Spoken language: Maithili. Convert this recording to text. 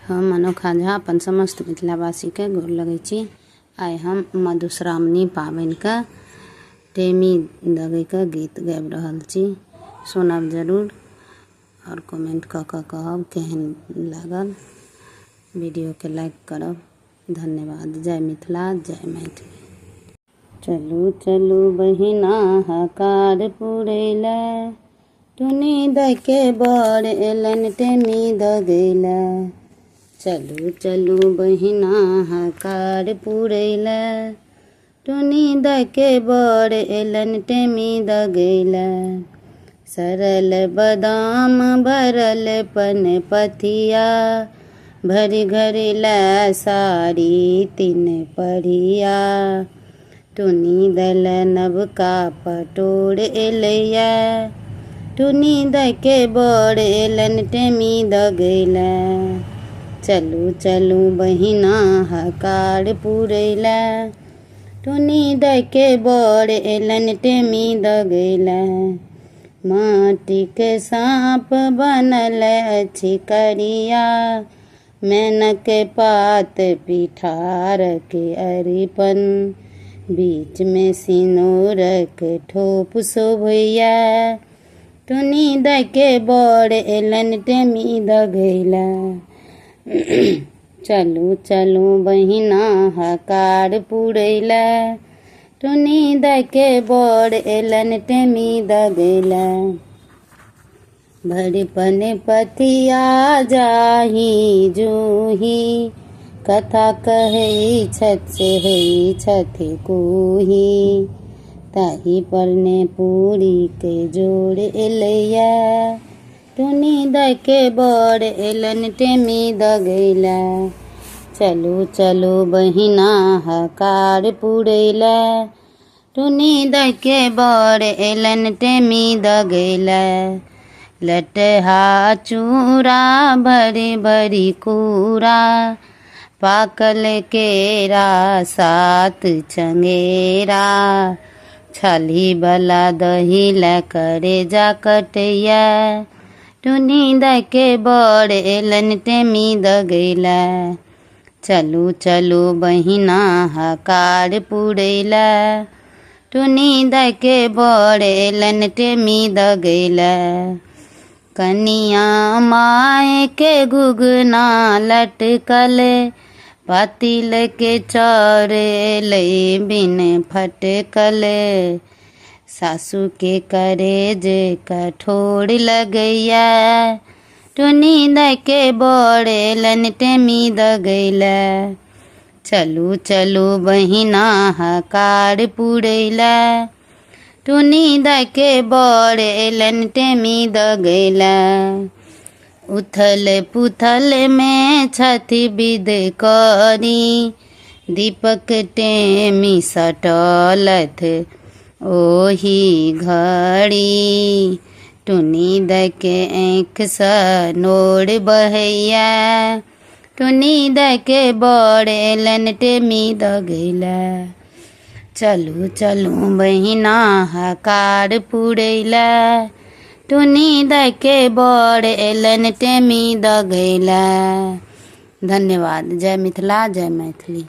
हम अनोखा झा अपन समस्त मिथिलावासी के गोर लगै छी। आइ हम मधुश्रावणी पाबनि के टेमी दगै के गीत गाबि रहल छी। सुनब जरूर और कमेंट कऽ कऽ कहब केहन लागल। वीडियो के लाइक करब। धन्यवाद। जय मिथिला, जय मैथिली। चलू चलू बहिना हकार पुरैले, टुनी दै के बर एलन टेमी दगैले। चलू चलू बहिना हकार पुरैले, टुनी दै के बर एलन टेमी दगैले। सरल बदाम भरल पन पथिया, भरी घरी लै साड़ी तीन पढ़िया। टुनी दल नवका पटोर एलैया, टुनी दै के बर एलन टेमी दगैले। चलू चलू बहिना हकार पुरैले, टुनी दै के बर एलन टेमी दगैले। माटी के साँप बनल अछि करिया, मेनक पात पिठार के अरिपन। बीच में सिनूरक ठोप शोभैया, टुनी दै के बर एलन टेमी दगैले। चलू चलू बहिना हकार पुरैले, टुनी दै के बर एलन टेमी दगैले। भरि पन पथिया जाही जूही, कथा कहै छथि से होइ छथि कूही। ताही पर ने पूरी के जोड़ एलैया, टुनी दै के बर एलन टेमी दगैले। चलू चलू बहिना हकार पुरैले, टुनी दै के बर एलन टेमी दगैले। लटहा चूड़ा भरी भरी कूड़ा, पाकल केरा सात चंगेरा। छाली वाला दही लै करे जा कटैया, टुनी दै के बर एलन टेमी दगैले। चलू चलू बहिना हकार पुरैले, टुनी दै के बर एलन टेमी दगैले। कनिया माय के घुघना लटकल, पातिल के चौर एलै बिन फटकल। सासू के करेज कठोर लगैया, टुनी दै के बर एलन टेमी दगैले। चलू चलू बहिना हकार पुरैले, टुनी दै के बर एलन टेमी दगैले। उथल पुथल में छथि विध करी, दीपक टेमी सटलथ ओही घड़ी। टुनी दै के आँख सँ नोर बहैया, टुनी दै के बर एलन टेमी दगैले। चलू चलू बहिना हकार पुरैले, टुनी दै के बर एलन टेमी दगैले। धन्यवाद। जय मिथिला, जय मैथिली।